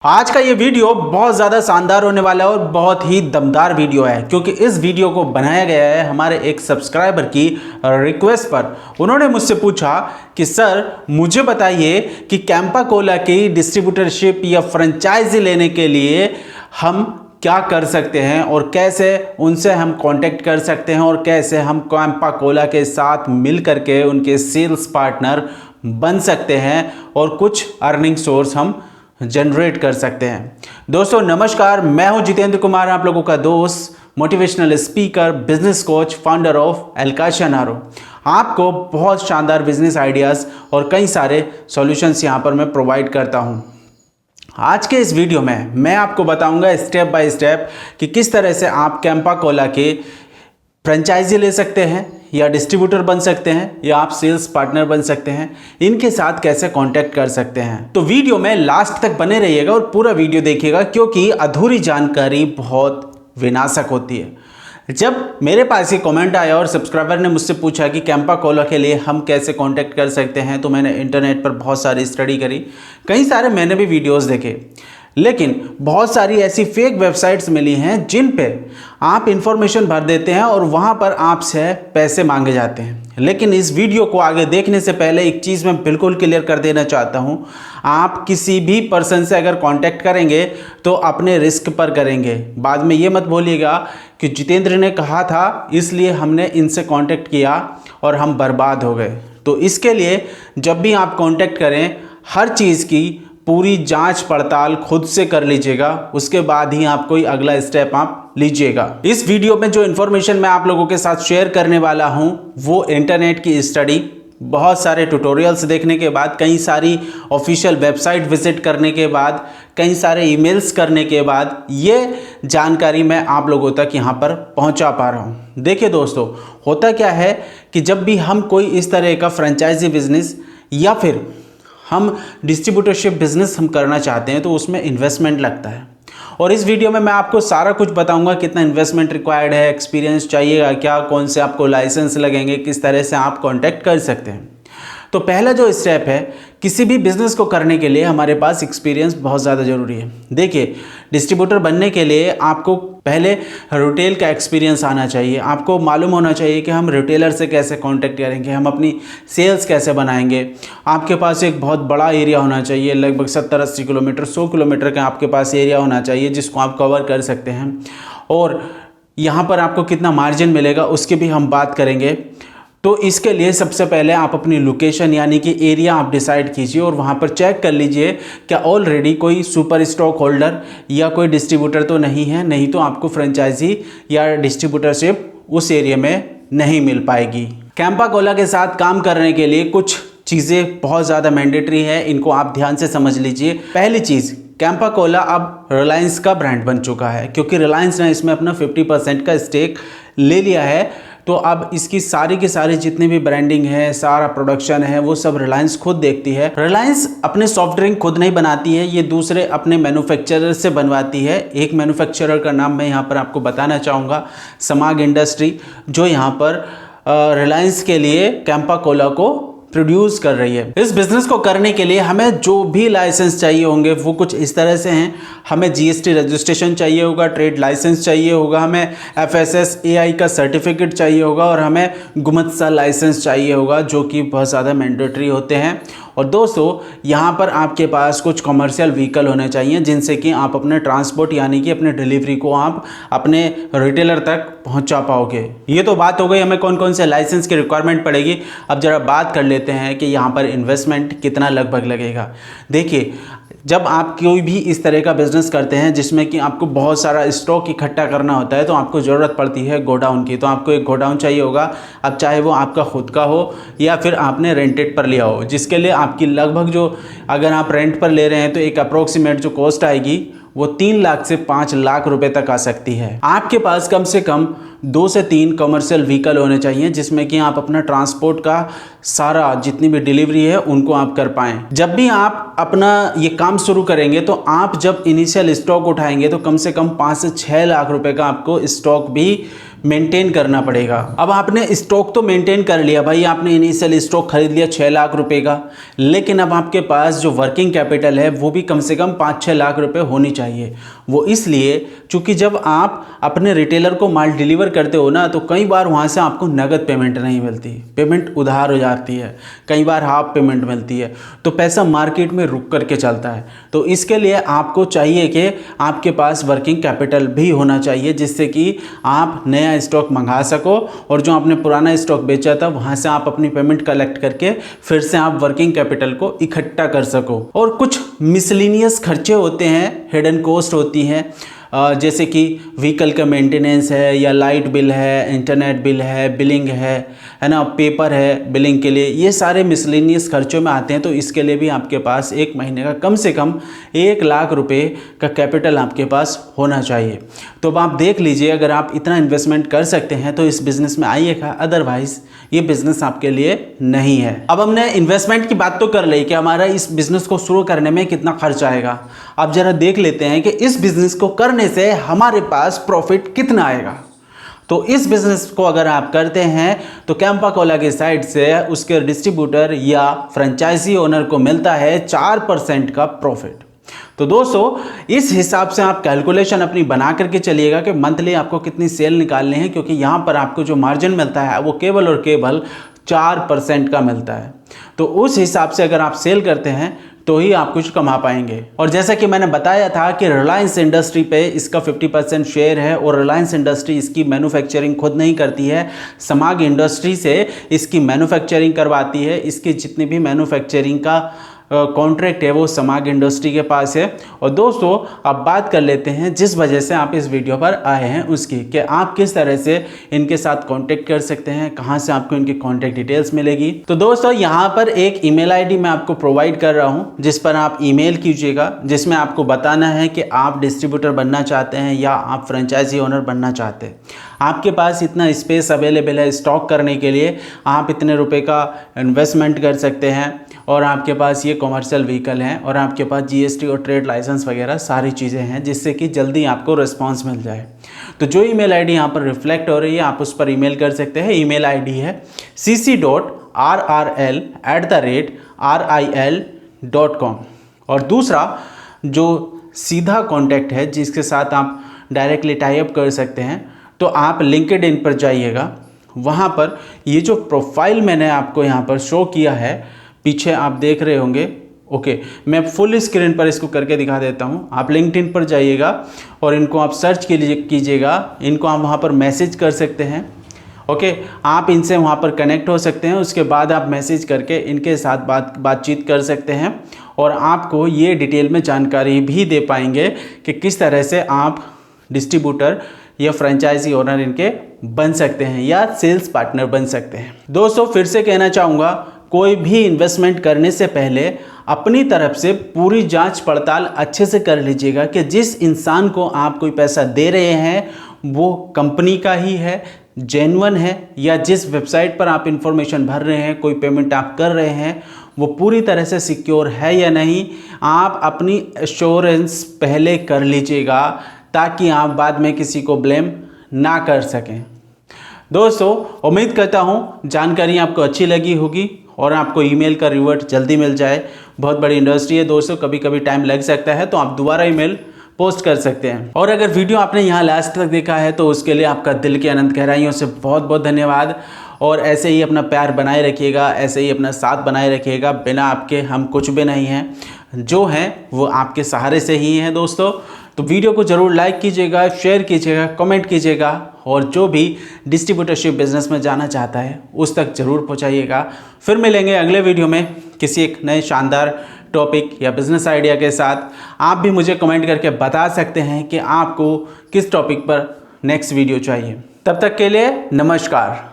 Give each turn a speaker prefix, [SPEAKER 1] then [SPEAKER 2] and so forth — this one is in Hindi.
[SPEAKER 1] आज का ये वीडियो बहुत ज़्यादा शानदार होने वाला है और बहुत ही दमदार वीडियो है क्योंकि इस वीडियो को बनाया गया है हमारे एक सब्सक्राइबर की रिक्वेस्ट पर। उन्होंने मुझसे पूछा कि सर मुझे बताइए कि कैंपा कोला की डिस्ट्रीब्यूटरशिप या फ्रेंचाइजी लेने के लिए हम क्या कर सकते हैं और कैसे उनसे हम कांटेक्ट कर सकते हैं और कैसे हम कैंपा कोला के साथ मिल करके उनके सेल्स पार्टनर बन सकते हैं और कुछ अर्निंग सोर्स हम जनरेट कर सकते हैं। दोस्तों नमस्कार, मैं हूं जितेंद्र कुमार, आप लोगों का दोस्त, motivational speaker, business coach, founder of एलकाशिया नारो। आपको बहुत शानदार बिजनेस आइडियाज़ और कई सारे सॉल्यूशंस यहां पर मैं प्रोवाइड करता हूं। आज के इस वीडियो में मैं आपको बताऊंगा स्टेप बाय स्टेप कि किस तरह से आप कैंपा कोला के फ्रेंचाइजी ले सकते हैं या डिस्ट्रीब्यूटर बन सकते हैं या आप सेल्स पार्टनर बन सकते हैं, इनके साथ कैसे कांटेक्ट कर सकते हैं। तो वीडियो में लास्ट तक बने रहिएगा और पूरा वीडियो देखिएगा क्योंकि अधूरी जानकारी बहुत विनाशक होती है। जब मेरे पास ये कमेंट आया और सब्सक्राइबर ने मुझसे पूछा कि कैंपा कोला के लिए हम कैसे कांटेक्ट कर सकते हैं, तो मैंने इंटरनेट पर बहुत सारी स्टडी करी, कई सारे मैंने भी वीडियोस देखे, लेकिन बहुत सारी ऐसी फेक वेबसाइट्स मिली हैं जिन पे आप इंफॉर्मेशन भर देते हैं और वहाँ पर आपसे पैसे मांगे जाते हैं। लेकिन इस वीडियो को आगे देखने से पहले एक चीज़ मैं बिल्कुल क्लियर कर देना चाहता हूँ, आप किसी भी पर्सन से अगर कांटेक्ट करेंगे तो अपने रिस्क पर करेंगे। बाद में ये मत बोलिएगा कि जितेंद्र ने कहा था इसलिए हमने इनसे कांटेक्ट किया और हम बर्बाद हो गए। तो इसके लिए जब भी आप कांटेक्ट करें, हर चीज़ की पूरी जांच पड़ताल खुद से कर लीजिएगा, उसके बाद ही आप कोई अगला स्टेप आप लीजिएगा। इस वीडियो में जो इन्फॉर्मेशन मैं आप लोगों के साथ शेयर करने वाला हूं वो इंटरनेट की स्टडी, बहुत सारे ट्यूटोरियल्स देखने के बाद, कई सारी ऑफिशियल वेबसाइट विजिट करने के बाद, कई सारे ईमेल्स करने के बाद ये जानकारी मैं आप लोगों तक यहाँ पर पहुँचा पा रहा हूँ। देखिए दोस्तों, होता क्या है कि जब भी हम कोई इस तरह का फ्रेंचाइजी बिजनेस या फिर हम डिस्ट्रीब्यूटरशिप बिजनेस हम करना चाहते हैं तो उसमें इन्वेस्टमेंट लगता है। और इस वीडियो में मैं आपको सारा कुछ बताऊंगा, कितना इन्वेस्टमेंट रिक्वायर्ड है, एक्सपीरियंस चाहिएगा क्या, कौन से आपको लाइसेंस लगेंगे, किस तरह से आप कांटेक्ट कर सकते हैं। तो पहला जो स्टेप है, किसी भी बिजनेस को करने के लिए हमारे पास एक्सपीरियंस बहुत ज़्यादा ज़रूरी है। देखिए, डिस्ट्रीब्यूटर बनने के लिए आपको पहले रिटेल का एक्सपीरियंस आना चाहिए। आपको मालूम होना चाहिए कि हम रिटेलर से कैसे कांटेक्ट करेंगे, हम अपनी सेल्स कैसे बनाएंगे। आपके पास एक बहुत बड़ा एरिया होना चाहिए, लगभग 70-80 किलोमीटर, 100 किलोमीटर का आपके पास एरिया होना चाहिए जिसको आप कवर कर सकते हैं। और यहाँ पर आपको कितना मार्जिन मिलेगा उसकी भी हम बात करेंगे। तो इसके लिए सबसे पहले आप अपनी लोकेशन यानी कि एरिया आप डिसाइड कीजिए और वहाँ पर चेक कर लीजिए क्या ऑलरेडी कोई सुपर स्टॉक होल्डर या कोई डिस्ट्रीब्यूटर तो नहीं है, नहीं तो आपको फ्रेंचाइजी या डिस्ट्रीब्यूटरशिप उस एरिया में नहीं मिल पाएगी। कैंपा कोला के साथ काम करने के लिए कुछ चीज़ें बहुत ज़्यादा मैंडेटरी है, इनको आप ध्यान से समझ लीजिए। पहली चीज़, कैंपा कोला अब रिलायंस का ब्रांड बन चुका है क्योंकि रिलायंस ने इसमें अपना 50% का स्टेक ले लिया है। तो अब इसकी सारी की सारी जितनी भी ब्रांडिंग है, सारा प्रोडक्शन है, वो सब रिलायंस खुद देखती है। रिलायंस अपने सॉफ्ट ड्रिंक खुद नहीं बनाती है, ये दूसरे अपने मैन्युफैक्चरर से बनवाती है। एक मैन्युफैक्चरर का नाम मैं यहाँ पर आपको बताना चाहूँगा, समाग इंडस्ट्री, जो यहाँ पर रिलायंस के लिए कैंपा कोला को प्रोड्यूस कर रही है। इस बिजनेस को करने के लिए हमें जो भी लाइसेंस चाहिए होंगे वो कुछ इस तरह से हैं। हमें जीएसटी रजिस्ट्रेशन चाहिए होगा, ट्रेड लाइसेंस चाहिए होगा, हमें FSSAI का सर्टिफिकेट चाहिए होगा और हमें गुमत्सा लाइसेंस चाहिए होगा, जो कि बहुत ज़्यादा मैंडेटरी होते हैं। और दोस्तों, यहाँ पर आपके पास कुछ कमर्शियल व्हीकल होने चाहिए जिनसे कि आप अपने ट्रांसपोर्ट यानी कि अपने डिलीवरी को आप अपने रिटेलर तक पहुँचा पाओगे। ये तो बात हो गई हमें कौन कौन से लाइसेंस की रिक्वायरमेंट पड़ेगी। अब जरा बात कर लेते हैं कि यहाँ पर इन्वेस्टमेंट कितना लगभग लगेगा। देखिए, जब आप कोई भी इस तरह का बिजनेस करते हैं जिसमें कि आपको बहुत सारा स्टॉक इकट्ठा करना होता है तो आपको ज़रूरत पड़ती है गोडाउन की। तो आपको एक गोडाउन चाहिए होगा, अब चाहे वो आपका खुद का हो या फिर आपने रेंटेड पर लिया हो, जिसके लिए आपकी लगभग जो, अगर आप रेंट पर ले रहे हैं तो एक अप्रोक्सीमेट जो कॉस्ट आएगी वो 3 लाख से 5 लाख रुपए तक आ सकती है। आपके पास कम से कम 2 से 3 कमर्शियल व्हीकल होने चाहिए जिसमें कि आप अपना ट्रांसपोर्ट का सारा जितनी भी डिलीवरी है उनको आप कर पाएँ। जब भी आप अपना ये काम शुरू करेंगे तो आप जब इनिशियल स्टॉक उठाएंगे तो कम से कम 5 से 6 लाख रुपए का आपको स्टॉक भी मेंटेन करना पड़ेगा। अब आपने स्टॉक तो मेंटेन कर लिया भाई, आपने इनिशियल स्टॉक खरीद लिया 6 लाख रुपए का, लेकिन अब आपके पास जो वर्किंग कैपिटल है वो भी कम से कम 5-6 लाख रुपए होनी चाहिए। वो इसलिए क्योंकि जब आप अपने रिटेलर को माल डिलीवर करते हो ना, तो कई बार वहाँ से आपको नगद पेमेंट नहीं मिलती, पेमेंट उधार हो जाती है, कई बार हाफ पेमेंट मिलती है, तो पैसा मार्केट में रुक करके चलता है। तो इसके लिए आपको चाहिए कि आपके पास वर्किंग कैपिटल भी होना चाहिए, जिससे कि आप नया स्टॉक मंगा सको और जो आपने पुराना स्टॉक बेचा था वहाँ से आप अपनी पेमेंट कलेक्ट करके फिर से आप वर्किंग कैपिटल को इकट्ठा कर सको। और कुछ मिसलिनियस खर्चे होते हैं, हिडन कॉस्ट होती हैं, जैसे कि व्हीकल का मेंटेनेंस है, या लाइट बिल है, इंटरनेट बिल है, बिलिंग है ना, पेपर है बिलिंग के लिए, ये सारे मिसलेनियस खर्चों में आते हैं। तो इसके लिए भी आपके पास एक महीने का कम से कम 1 लाख रुपए का कैपिटल आपके पास होना चाहिए। तो अब आप देख लीजिए, अगर आप इतना इन्वेस्टमेंट कर सकते हैं तो इस बिज़नेस में आइएगा, अदरवाइज ये बिज़नेस आपके लिए नहीं है। अब हमने इन्वेस्टमेंट की बात तो कर ली कि हमारा इस बिज़नेस को शुरू करने में कितना खर्च आएगा। अब ज़रा देख लेते हैं कि इस बिज़नेस को करने से हमारे पास प्रॉफिट कितना आएगा। तो इस बिज़नेस को अगर आप करते हैं तो कैंपा कोला की साइड से उसके डिस्ट्रीब्यूटर या फ्रेंचाइजी ओनर को मिलता है 4% का प्रॉफिट। तो दोस्तों, इस हिसाब से आप कैलकुलेशन अपनी बना करके चलिएगा कि मंथली आपको कितनी सेल निकालनी है, क्योंकि यहाँ पर आपको जो मार्जिन मिलता है वो केवल और केवल 4% का मिलता है। तो उस हिसाब से अगर आप सेल करते हैं तो ही आप कुछ कमा पाएंगे। और जैसा कि मैंने बताया था कि रिलायंस इंडस्ट्री पे इसका 50% शेयर है, और रिलायंस इंडस्ट्री इसकी मैन्युफैक्चरिंग खुद नहीं करती है, समाग इंडस्ट्री से इसकी मैन्युफैक्चरिंग करवाती है। इसकी जितनी भी मैन्युफैक्चरिंग का कॉन्ट्रैक्ट है वो समाग इंडस्ट्री के पास है। और दोस्तों, अब बात कर लेते हैं जिस वजह से आप इस वीडियो पर आए हैं उसकी, कि आप किस तरह से इनके साथ कांटेक्ट कर सकते हैं, कहां से आपको इनकी कांटेक्ट डिटेल्स मिलेगी। तो दोस्तों, यहां पर एक ईमेल आईडी मैं आपको प्रोवाइड कर रहा हूं, जिस पर आप ईमेल कीजिएगा, जिसमें आपको बताना है कि आप डिस्ट्रीब्यूटर बनना चाहते हैं या आप फ्रेंचाइजी ओनर बनना चाहते हैं। आपके पास इतना स्पेस अवेलेबल है स्टॉक करने के लिए, आप इतने रुपए का इन्वेस्टमेंट कर सकते हैं, और आपके पास ये कॉमर्शियल व्हीकल हैं, और आपके पास GST और ट्रेड लाइसेंस वगैरह सारी चीज़ें हैं, जिससे कि जल्दी आपको रिस्पांस मिल जाए। तो जो ईमेल आईडी यहाँ पर रिफ्लेक्ट हो रही है, आप उस पर ईमेल कर सकते हैं। ईमेल आईडी है cc.rrl@ril.com। और दूसरा जो सीधा कॉन्टैक्ट है, जिसके साथ आप डायरेक्टली टाई अप कर सकते हैं, तो आप लिंक्डइन पर जाइएगा। वहाँ पर ये जो प्रोफाइल मैंने आपको यहाँ पर शो किया है, पीछे आप देख रहे होंगे, ओके, मैं फुल स्क्रीन पर इसको करके दिखा देता हूँ। आप लिंक्डइन पर जाइएगा और इनको आप सर्च कीजिएगा, इनको आप वहाँ पर मैसेज कर सकते हैं, ओके, आप इनसे वहाँ पर कनेक्ट हो सकते हैं। उसके बाद आप मैसेज करके इनके साथ बातचीत कर सकते हैं, और आपको ये डिटेल में जानकारी भी दे पाएंगे कि किस तरह से आप डिस्ट्रीब्यूटर या फ्रेंचाइजी ओनर इनके बन सकते हैं या सेल्स पार्टनर बन सकते हैं। दोस्तों, फिर से कहना चाहूँगा, कोई भी इन्वेस्टमेंट करने से पहले अपनी तरफ से पूरी जांच पड़ताल अच्छे से कर लीजिएगा कि जिस इंसान को आप कोई पैसा दे रहे हैं वो कंपनी का ही है, जेन्युइन है, या जिस वेबसाइट पर आप इंफॉर्मेशन भर रहे हैं, कोई पेमेंट आप कर रहे हैं, वो पूरी तरह से सिक्योर है या नहीं। आप अपनी एश्योरेंस पहले कर लीजिएगा, ताकि आप बाद में किसी को ब्लेम ना कर सकें। दोस्तों, उम्मीद करता हूँ जानकारी आपको अच्छी लगी होगी और आपको ईमेल का रिवर्ट जल्दी मिल जाए। बहुत बड़ी इंडस्ट्री है दोस्तों, कभी कभी टाइम लग सकता है, तो आप दोबारा ईमेल पोस्ट कर सकते हैं। और अगर वीडियो आपने यहाँ लास्ट तक देखा है तो उसके लिए आपका दिल की अनंत गहराइयों से बहुत बहुत धन्यवाद। और ऐसे ही अपना प्यार बनाए रखिएगा, ऐसे ही अपना साथ बनाए रखिएगा। बिना आपके हम कुछ भी नहीं हैं, जो हैं वो आपके सहारे से ही हैं दोस्तों। तो वीडियो को ज़रूर लाइक कीजिएगा, शेयर कीजिएगा, कमेंट कीजिएगा, और जो भी डिस्ट्रीब्यूटरशिप बिजनेस में जाना चाहता है उस तक ज़रूर पहुंचाइएगा। फिर मिलेंगे अगले वीडियो में किसी एक नए शानदार टॉपिक या बिजनेस आइडिया के साथ। आप भी मुझे कमेंट करके बता सकते हैं कि आपको किस टॉपिक पर नेक्स्ट वीडियो चाहिए। तब तक के लिए नमस्कार।